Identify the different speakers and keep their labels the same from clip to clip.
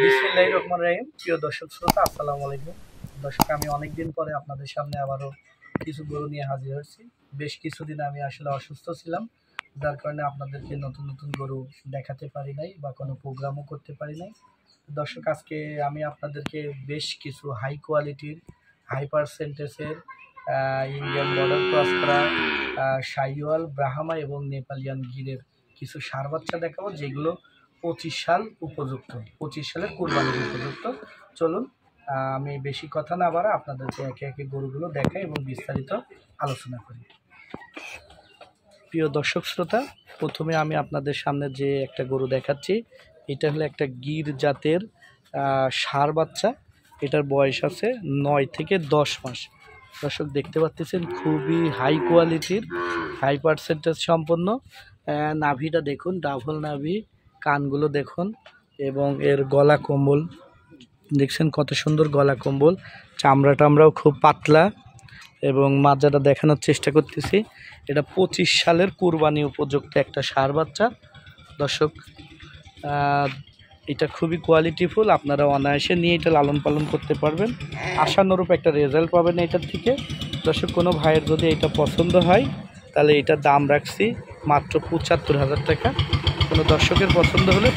Speaker 1: বিসমিল্লাহির রহমানির রহিম। প্রিয় দর্শক শ্রোতা, আসসালামু আলাইকুম। দর্শক, আমি অনেকদিন পরে আপনাদের সামনে আবারও কিছু গরু নিয়ে হাজির হয়েছি। বেশ কিছুদিন আমি আসলে অসুস্থ ছিলাম, যার কারণে আপনাদেরকে নতুন নতুন গরু দেখাতে পারি নাই বা কোনো প্রোগ্রামও করতে পারি নাই। দর্শক, আজকে আমি আপনাদেরকে বেশ কিছু হাই কোয়ালিটির, হাই পার্সেন্টেজের ইন্ডিয়ান বর্ডার ক্রস করা শাহিওয়াল, ব্রাহ্মা এবং নেপালিয়ান গিরের কিছু ষাঁড় বাচ্চা দেখাবো, যেগুলো 25 সাল উপযুক্ত, 25 সালের কুরবানির উপযুক্ত। চলুন, আমি বেশি কথা না বাড়া আপনাদেরকে একে একে গরুগুলো দেখাই এবং বিস্তারিত আলোচনা করি। প্রিয় দর্শক শ্রোতা, প্রথমে আমি আপনাদের সামনে যে একটা গরু দেখাচ্ছি, এটা হলো একটা গির জাতের ষাঁড় বাচ্চা। এটার বয়স আছে 9 থেকে 10 মাস। দর্শক, দেখতে পাচ্ছেন খুবই হাই কোয়ালিটির, হাই পার্সেন্টেজ সম্পন্ন। নাভিটা দেখুন, ডাবল নাভি, কানগুলো দেখুন এবং এর গলা কম্বল দেখছেন কত সুন্দর গলা কম্বল। চামড়া টামড়াও খুব পাতলা এবং মাজাটা দেখানোর চেষ্টা করতেছি। এটা 25 সালের কুরবানি উপযুক্ত একটা ষাঁড় বাচ্চা। দর্শক, এটা খুবই কোয়ালিটিফুল। আপনারা অনায়াসে নিয়ে এটা লালন পালন করতে পারবেন, আশানুরূপ একটা রেজাল্ট পাবেন এটার থেকে। দর্শক, কোনো ভাইয়ের যদি এটা পছন্দ হয় তাহলে এটার দাম রাখছি মাত্র 75,000 টাকা। কোনো দর্শকের পছন্দ হলে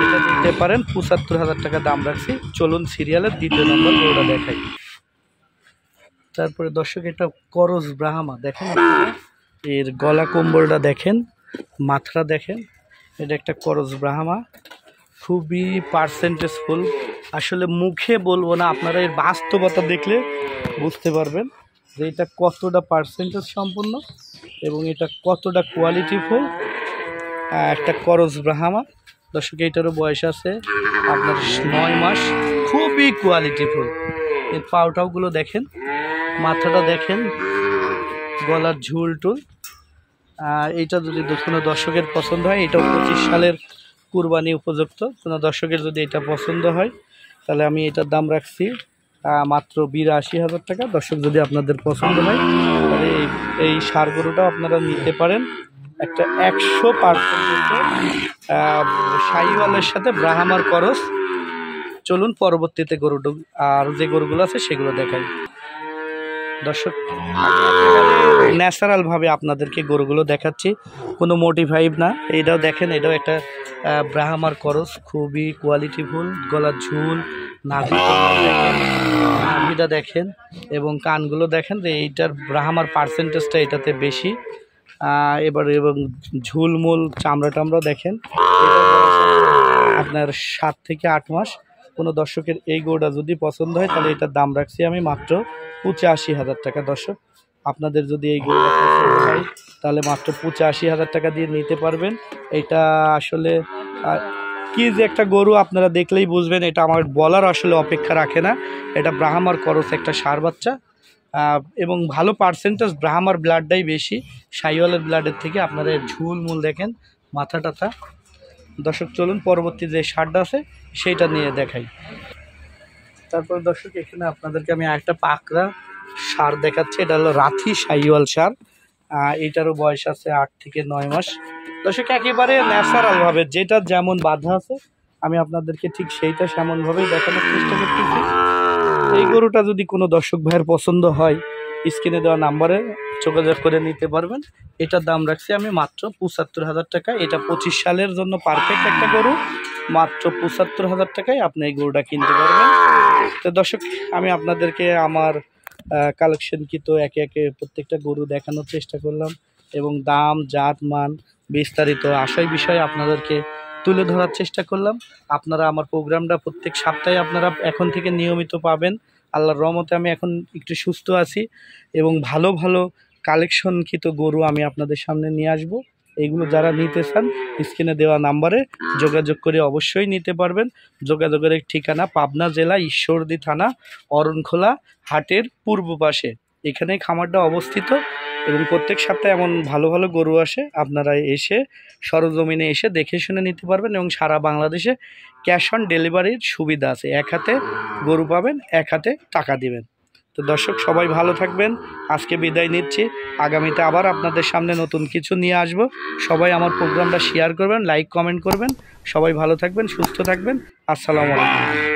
Speaker 1: এটা নিতে পারেন, 75,000 টাকা দাম রাখছি। চলুন সিরিয়ালের দ্বিতীয় নম্বর গরুটা দেখাই। তারপরে দর্শক, এটা করজ ব্রাহ্মা দেখেন আপনারা, এর গলা কম্বলটা দেখেন, মাথাটা দেখেন। এটা একটা করজ ব্রাহ্মা, খুবই পার্সেন্টেজফুল। আসলে মুখে বলবো না, আপনারা এর বাস্তবতা দেখলে বুঝতে পারবেন যে এটা কতটা পার্সেন্টেজ সম্পন্ন এবং এটা কতটা কোয়ালিটিফুল একটা করজ ব্রাহ্মা। দর্শক, এইটারও বয়স আছে আপনার 9 মাস। খুবই কোয়ালিটিফুল। এর পাউটাউগুলো দেখেন, মাথাটা দেখেন, গলার ঝুল টুল। এইটা যদি কোনো দর্শকের পছন্দ হয়, এটাও 25 সালের কুরবানি উপযুক্ত। কোনো দর্শকের যদি এটা পছন্দ হয় তাহলে আমি এটার দাম রাখছি মাত্র 82,000 টাকা। দর্শক, যদি আপনাদের পছন্দ হয় তাহলে এই ষাঁড় গরুটাও আপনারা নিতে পারেন। একটা 100% শাহিওয়ালের সাথে ব্রাহ্মার করস। চলুন পরবর্তীতে গরুটা আর যে গরুগুলো আছে সেগুলো দেখাই। দর্শক, ন্যাচারালভাবে আপনাদেরকে গরুগুলো দেখাচ্ছি, কোনো মোটিভাইভ না। এইটাও দেখেন, এটাও একটা ব্রাহ্মার করস, খুবই কোয়ালিটিফুল। গলার ঝুল, নাভিটা দেখেন এবং কানগুলো দেখেন যে এইটার ব্রাহ্মার পার্সেন্টেজটা এটাতে বেশি। এবার এবং ঝুলমুল চামড়া টামড়া দেখেন। আপনার 7 থেকে 8 মাস। কোনো দর্শকের এই গরুটা যদি পছন্দ হয় তাহলে এটার দাম রাখছি আমি মাত্র 85,000 টাকা। দর্শক, আপনাদের যদি এই গরুটা পছন্দ হয় তাহলে মাত্র 85,000 টাকা দিয়ে নিতে পারবেন। এটা আসলে কি যে একটা গরু, আপনারা দেখলেই বুঝবেন। এটা আমার বলার আসলে অপেক্ষা রাখে না। এটা ব্রাহ্মার করস একটা ষাঁড় বাচ্চা এবং ভালো পার্সেন্টেজ ব্রাহ্মার ব্লাডটাই বেশি শাহিওয়ালের ব্লাডের থেকে। আপনারা এর ঝুল মূল দেখেন, মাথা টাথা। দর্শক, চলুন পরবর্তী যে ষাঁড়টা আছে সেইটা নিয়ে দেখাই। তারপর দর্শক, এখানে আপনাদেরকে আমি একটা পাকড়া ষাঁড় দেখাচ্ছি। এটা হলো রাথি শাহিওয়াল ষাঁড়। এটারও বয়স আছে 8 থেকে 9 মাস। দর্শক, একেবারে ন্যাচারালভাবে যেটা যেমন বাধা আছে আমি আপনাদেরকে ঠিক সেইটা সেমনভাবেই দেখানোর চেষ্টা করতেছি। এই গরুটা যদি কোনো দর্শক ভাইয়ের পছন্দ হয়, স্ক্রিনে দেওয়া নাম্বারে যোগাযোগ করে নিতে পারবেন। এটার দাম রাখছি আমি মাত্র 75,000 টাকা। এটা 25 সালের জন্য পারফেক্ট একটা গরু। মাত্র 75,000 টাকায় আপনি এই গরুটা কিনতে পারবেন। তো দর্শক, আমি আপনাদেরকে আমার কালেকশনকৃত একে একে প্রত্যেকটা গরু দেখানোর চেষ্টা করলাম এবং দাম, জাত, মান, বিস্তারিত আশয় বিষয়ে আপনাদেরকে তুলে ধরার চেষ্টা করলাম। আপনারা আমার প্রোগ্রামটা প্রত্যেক সপ্তাহে আপনারা এখন থেকে নিয়মিত পাবেন। আল্লাহর রহমতে আমি এখন একটু সুস্থ আছি এবং ভালো ভালো কালেকশনকৃত গরু আমি আপনাদের সামনে নিয়ে আসব। এইগুলো যারা নিতে চান স্ক্রিনে দেওয়া নাম্বারে যোগাযোগ করে অবশ্যই নিতে পারবেন। যোগাযোগের ঠিকানা পাবনা জেলা ঈশ্বরদী থানা অরণখোলা হাটের পূর্ব পাশে। এখানেই খামারটা অবস্থিত এবং প্রত্যেক সপ্তাহে এমন ভালো ভালো গরু আসে। আপনারা এসে সরজমিনে এসে দেখে শুনে নিতে পারবেন এবং সারা বাংলাদেশে ক্যাশ অন ডেলিভারির সুবিধা আছে। এক হাতে গরু পাবেন, এক হাতে টাকা দিবেন। তো দর্শক সবাই ভালো থাকবেন, আজকে বিদায় নিচ্ছি। আগামীতে আবার আপনাদের সামনে নতুন কিছু নিয়ে আসব। সবাই আমার প্রোগ্রামটা শেয়ার করবেন, লাইক কমেন্ট করবেন। সবাই ভালো থাকবেন, সুস্থ থাকবেন। আসসালামু আলাইকুম।